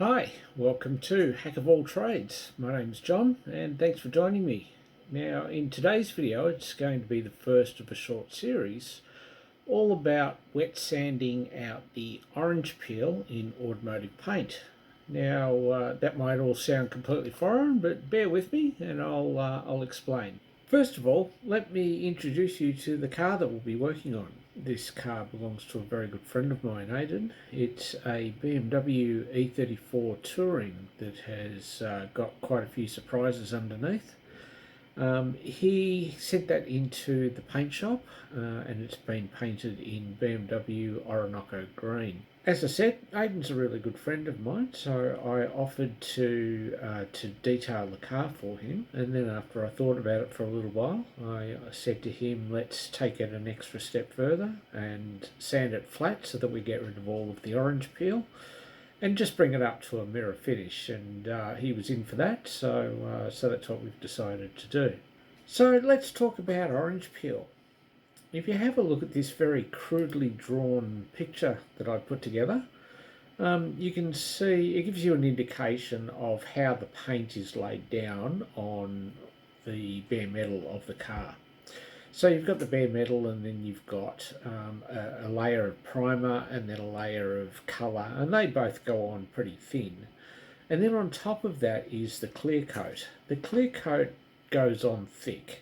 Hi, welcome to Hack of All Trades. My name's John and thanks for joining me. Now in today's video it's going to be the first of a short series all about wet sanding out the orange peel in automotive paint. Now that might all sound completely foreign, but bear with me and I'll explain. First of all, let me introduce you to the car that we'll be working on. This car belongs to a very good friend of mine, Aden. It's a BMW E34 Touring that has got quite a few surprises underneath. He sent that into the paint shop and it's been painted in BMW Orinoco Green. As I said, Aiden's a really good friend of mine, so I offered to detail the car for him, and then after I thought about it for a little while, I said to him, let's take it an extra step further and sand it flat so that we get rid of all of the orange peel and just bring it up to a mirror finish, and he was in for that, so that's what we've decided to do. So let's talk about orange peel. If you have a look at this very crudely drawn picture that I put together, you can see it gives you an indication of how the paint is laid down on the bare metal of the car. So you've got the bare metal, and then you've got a layer of primer and then a layer of colour, and they both go on pretty thin. And then on top of that is the clear coat. The clear coat goes on thick.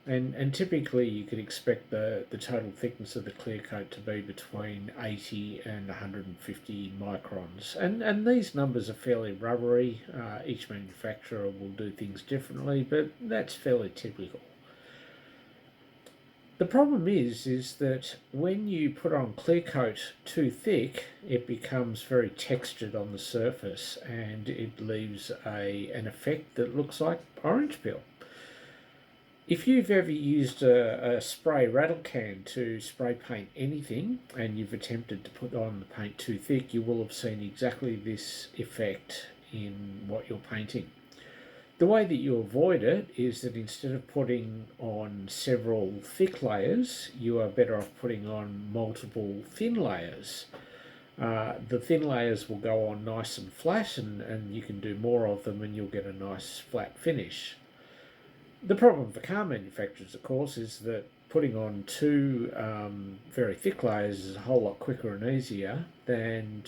And typically you could expect the total thickness of the clear coat to be between 80 and 150 microns. And these numbers are fairly rubbery. Each manufacturer will do things differently, but that's fairly typical. The problem is that when you put on clear coat too thick, it becomes very textured on the surface and it leaves an effect that looks like orange peel. If you've ever used a spray rattle can to spray paint anything and you've attempted to put on the paint too thick, you will have seen exactly this effect in what you're painting. The way that you avoid it is that instead of putting on several thick layers, you are better off putting on multiple thin layers. The thin layers will go on nice and flat, and you can do more of them and you'll get a nice flat finish. The problem for car manufacturers, of course, is that putting on two very thick layers is a whole lot quicker and easier than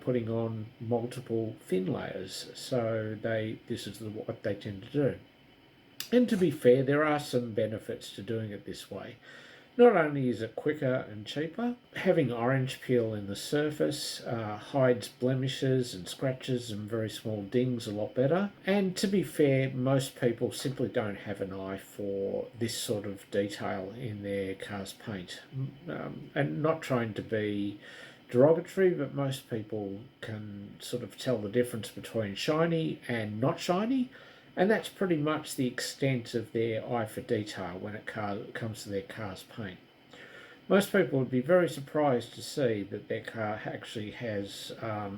putting on multiple thin layers. So this is what they tend to do. And to be fair, there are some benefits to doing it this way. Not only is it quicker and cheaper, having orange peel in the surface hides blemishes and scratches and very small dings a lot better. And to be fair, most people simply don't have an eye for this sort of detail in their car's paint. And not trying to be derogatory, but most people can sort of tell the difference between shiny and not shiny. And that's pretty much the extent of their eye for detail when it comes to their car's paint. Most people would be very surprised to see that their car actually has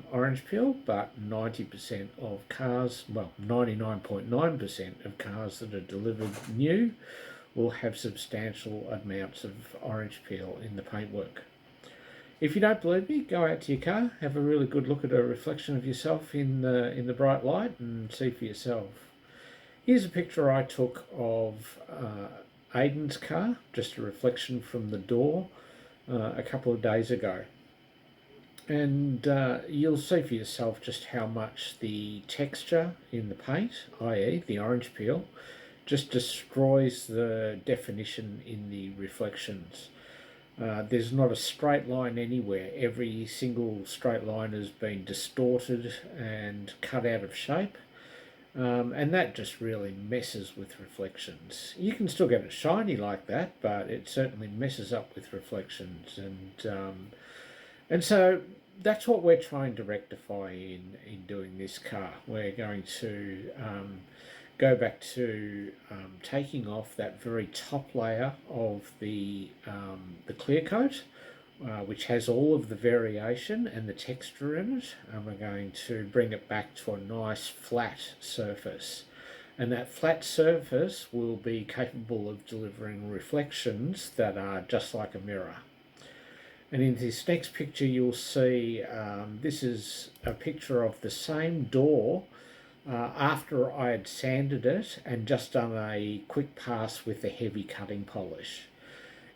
orange peel, but 90% of cars, well 99.9% of cars that are delivered new will have substantial amounts of orange peel in the paintwork. If you don't believe me, go out to your car, have a really good look at a reflection of yourself in the bright light and see for yourself. Here's a picture I took of Aden's car, just a reflection from the door a couple of days ago. And you'll see for yourself just how much the texture in the paint, i.e. the orange peel, just destroys the definition in the reflections. There's not a straight line anywhere. Every single straight line has been distorted and cut out of shape. And that just really messes with reflections. You can still get it shiny like that, but it certainly messes up with reflections. And so that's what we're trying to rectify in doing this car. We're going to go back to taking off that very top layer of the clear coat, which has all of the variation and the texture in it, and we're going to bring it back to a nice flat surface. And that flat surface will be capable of delivering reflections that are just like a mirror. And in this next picture you'll see this is a picture of the same door after I had sanded it and just done a quick pass with the heavy cutting polish.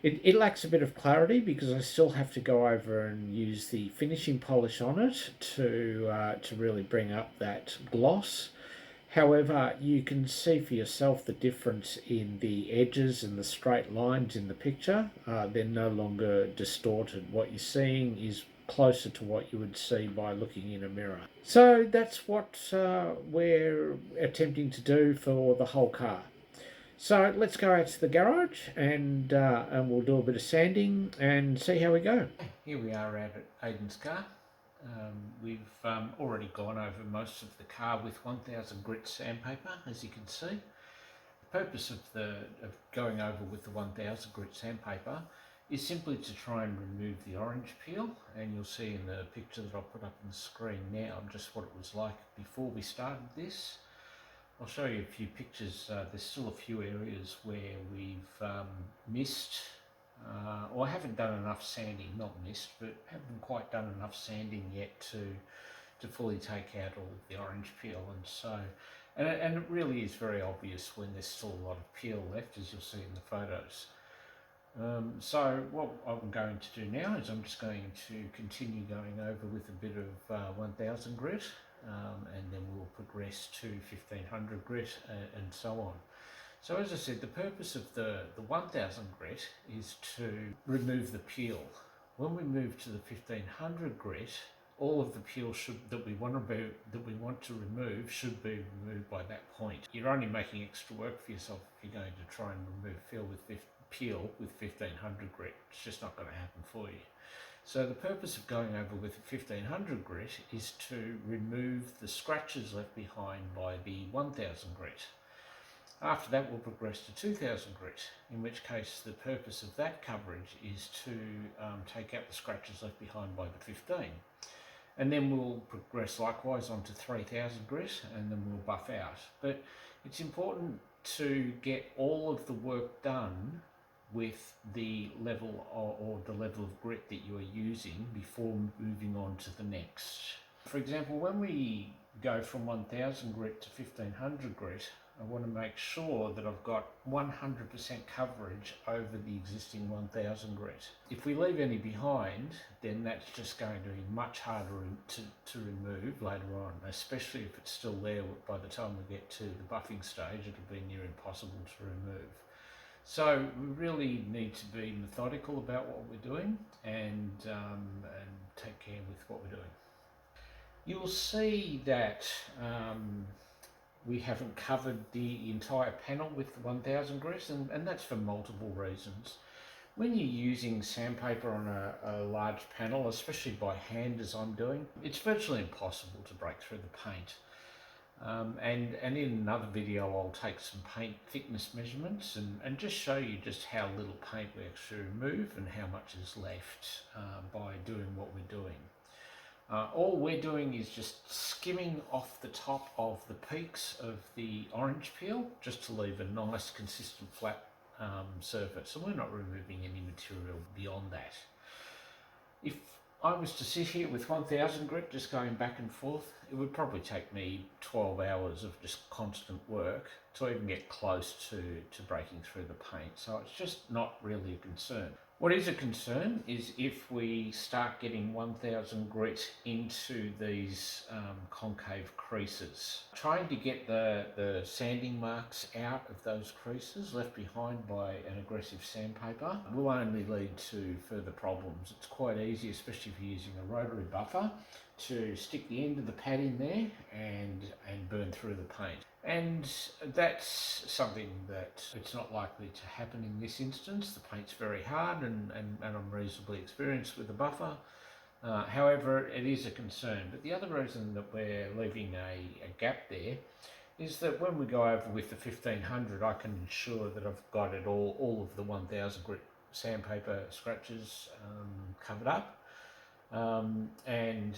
It lacks a bit of clarity because I still have to go over and use the finishing polish on it to really bring up that gloss. However, you can see for yourself the difference in the edges and the straight lines in the picture. They're no longer distorted. What you're seeing is closer to what you would see by looking in a mirror. So that's what we're attempting to do for the whole car. So let's go out to the garage and we'll do a bit of sanding and see how we go. Here we are out at Aden's car. We've already gone over most of the car with 1000 grit sandpaper, as you can see. The purpose of going over with the 1000 grit sandpaper is simply to try and remove the orange peel, and you'll see in the picture that I'll put up on the screen now just what it was like before we started this. I'll show you a few pictures. There's still a few areas where we've missed or haven't done enough sanding, not missed, but haven't quite done enough sanding yet to fully take out all of the orange peel. And so, and it really is very obvious when there's still a lot of peel left, as you'll see in the photos. So what I'm going to do now is I'm just going to continue going over with a bit of 1000 grit, and then we'll progress to 1500 grit and so on. So as I said, the purpose of the 1000 grit is to remove the peel. When we move to the 1500 grit, all of the peel that we want to remove should be removed by that point. You're only making extra work for yourself if you're going to try and remove peel with 1500 grit. It's just not going to happen for you. So the purpose of going over with 1500 grit is to remove the scratches left behind by the 1000 grit. After that we'll progress to 2000 grit, in which case the purpose of that coverage is to take out the scratches left behind by the 15. And then we'll progress likewise on to 3000 grit, and then we'll buff out. But it's important to get all of the work done with the level or the level of grit that you are using before moving on to the next. For example, when we go from 1000 grit to 1500 grit, I want to make sure that I've got 100% coverage over the existing 1000 grit. If we leave any behind, then that's just going to be much harder to remove later on, especially if it's still there by the time we get to the buffing stage. It'll be near impossible to remove. So we really need to be methodical about what we're doing and take care with what we're doing. You'll see that we haven't covered the entire panel with the 1000 grit, and that's for multiple reasons. When you're using sandpaper on a large panel, especially by hand as I'm doing, it's virtually impossible to break through the paint. And in another video I'll take some paint thickness measurements and just show you just how little paint we actually remove and how much is left by doing what we're doing. All we're doing is just skimming off the top of the peaks of the orange peel just to leave a nice consistent flat surface, and we're not removing any material beyond that. If I was to sit here with 1000 grit just going back and forth, it would probably take me 12 hours of just constant work to even get close to breaking through the paint. So it's just not really a concern. What is a concern is if we start getting 1000 grit into these concave creases. Trying to get the sanding marks out of those creases left behind by an aggressive sandpaper will only lead to further problems. It's quite easy, especially if you're using a rotary buffer, to stick the end of the pad in there and burn through the paint. And that's something that it's not likely to happen in this instance. The paint's very hard and I'm reasonably experienced with the buffer. However, it is a concern. But the other reason that we're leaving a gap there is that when we go over with the 1500, I can ensure that I've got it all of the 1000 grit sandpaper scratches covered up. And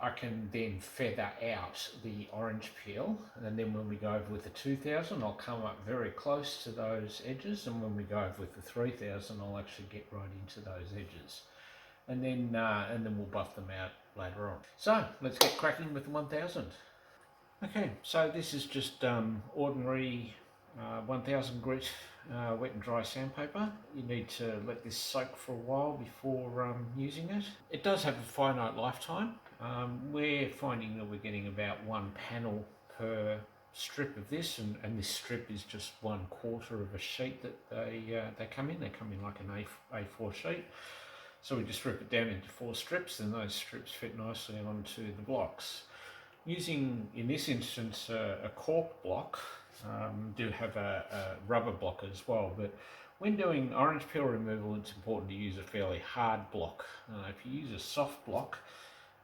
I can then feather out the orange peel, and then when we go over with the 2000 I'll come up very close to those edges, and when we go over with the 3000 I'll actually get right into those edges. and then we'll buff them out later on. So let's get cracking with the 1000. Okay, so this is just ordinary 1000 grit wet and dry sandpaper. You need to let this soak for a while before using it. It does have a finite lifetime. We're finding that we're getting about one panel per strip of this, and this strip is just 1/4 of a sheet that they come in. They come in like an A4 sheet. So we just rip it down into 4 strips, and those strips fit nicely onto the blocks. Using, in this instance, a cork block, do have a rubber block as well, but when doing orange peel removal, it's important to use a fairly hard block. If you use a soft block,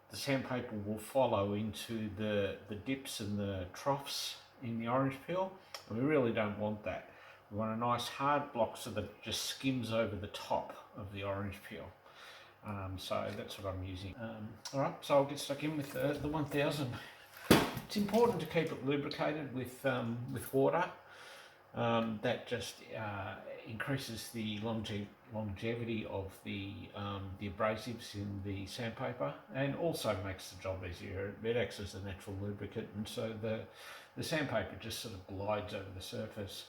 the sandpaper will follow into the dips and the troughs in the orange peel, and we really don't want that. We want a nice hard block so that it just skims over the top of the orange peel. So that's what I'm using. Alright, so I'll get stuck in with the 1000. It's important to keep it lubricated with water. That just increases the longevity of the abrasives in the sandpaper, and also makes the job easier. It acts as a natural lubricant, and so the sandpaper just sort of glides over the surface.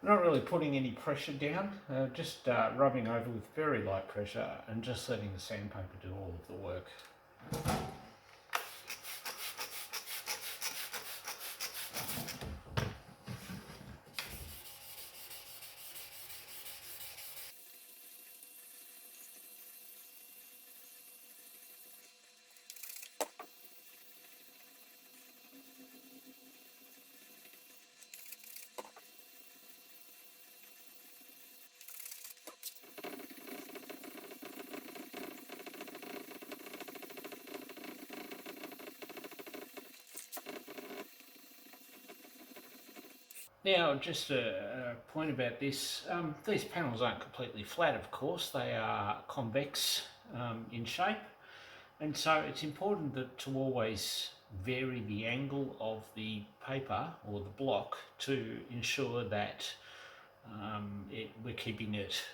We're not really putting any pressure down, just rubbing over with very light pressure and just letting the sandpaper do all of the work. Now, just a point about this. These panels aren't completely flat, of course. They are convex in shape, and so it's important to always vary the angle of the paper or the block to ensure that we're keeping it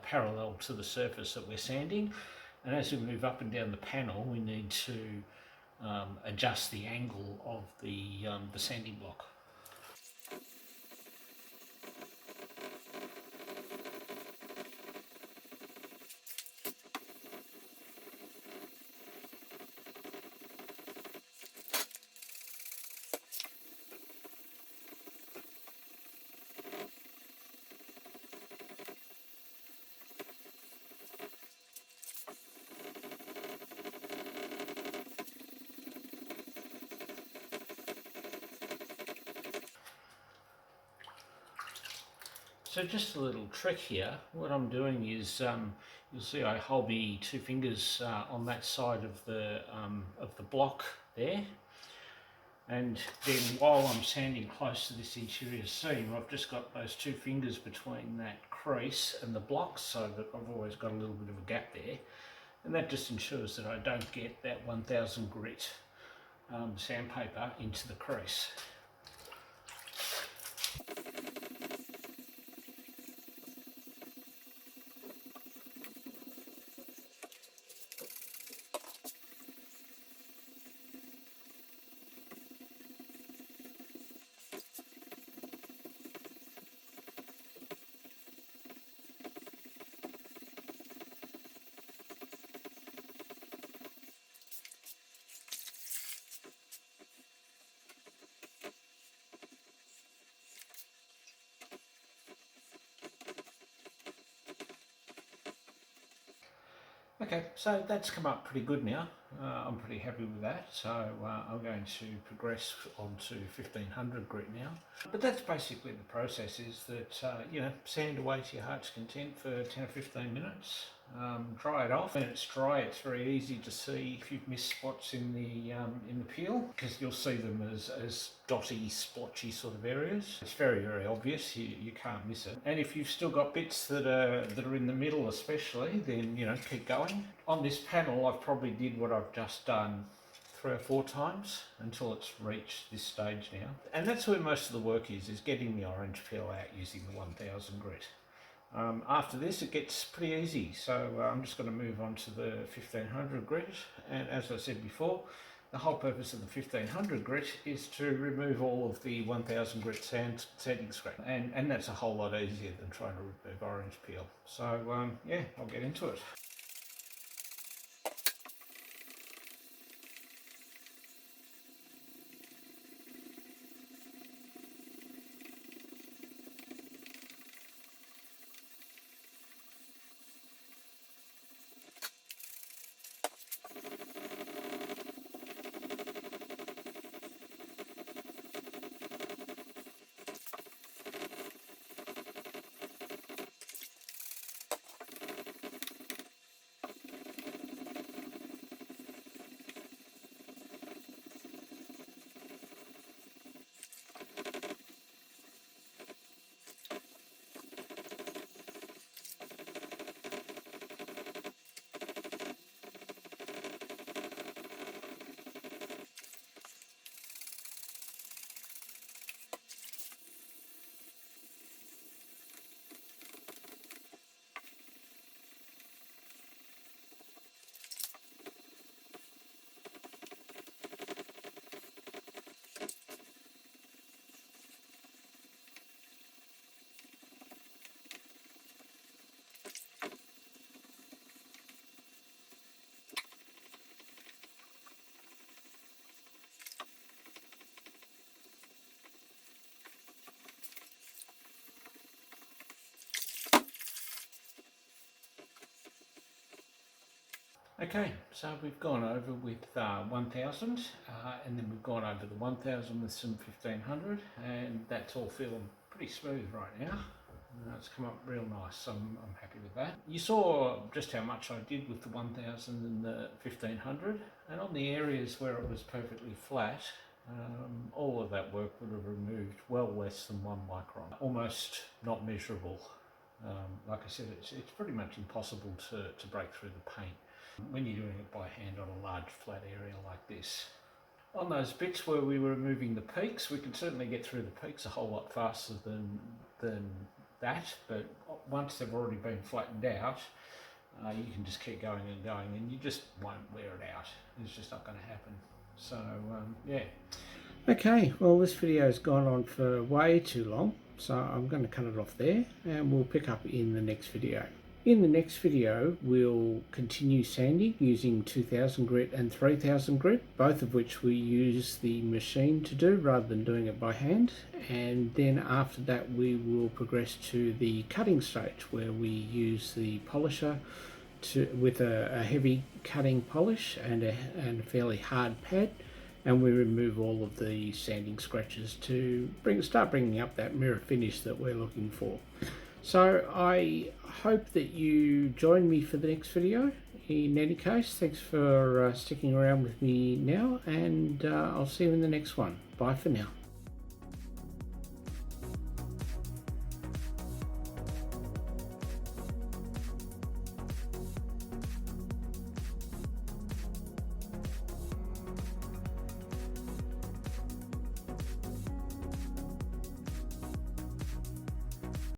parallel to the surface that we're sanding. And as we move up and down the panel, we need to adjust the angle of the sanding block. So just a little trick here. What I'm doing is, you'll see I hold my 2 fingers on that side of the block there, and then while I'm sanding close to this interior seam, I've just got those 2 fingers between that crease and the block, so that I've always got a little bit of a gap there, and that just ensures that I don't get that 1000 grit sandpaper into the crease. Okay, so that's come up pretty good now. I'm pretty happy with that, so I'm going to progress on to 1500 grit now. But that's basically the process, is that, you know, sand away to your heart's content for 10 or 15 minutes, dry it off. When it's dry, it's very easy to see if you've missed spots in the peel, because you'll see them as dotty, splotchy sort of areas. It's very, very obvious, you can't miss it. And if you've still got bits that are in the middle especially, then, you know, keep going. On this panel, I've probably did what I've just done 3 or 4 times until it's reached this stage now. And that's where most of the work is getting the orange peel out using the 1000 grit. After this it gets pretty easy, so I'm just going to move on to the 1500 grit, and as I said before, the whole purpose of the 1500 grit is to remove all of the 1000 grit sanding scratch, and that's a whole lot easier than trying to remove orange peel. So yeah, I'll get into it. Okay, so we've gone over with 1000 and then we've gone over the 1000 with some 1500, and that's all feeling pretty smooth right now. It's come up real nice, I'm happy with that. You saw just how much I did with the 1000 and the 1500, and on the areas where it was perfectly flat, all of that work would have removed well less than 1 micron, almost not measurable. Like I said, it's pretty much impossible to break through the paint when you're doing it by hand on a large flat area like this. On those bits where we were removing the peaks, we can certainly get through the peaks a whole lot faster than that, but once they've already been flattened out, you can just keep going and you just won't wear it out. It's just not going to happen. So yeah. Okay, well this video's gone on for way too long, so I'm going to cut it off there and we'll pick up in the next video. In the next video, we'll continue sanding using 2000 grit and 3000 grit, both of which we use the machine to do rather than doing it by hand. And then after that, we will progress to the cutting stage where we use the polisher with a heavy cutting polish and a fairly hard pad, and we remove all of the sanding scratches to start bringing up that mirror finish that we're looking for. So I hope that you join me for the next video. In any case, thanks for sticking around with me now, and I'll see you in the next one. Bye for now.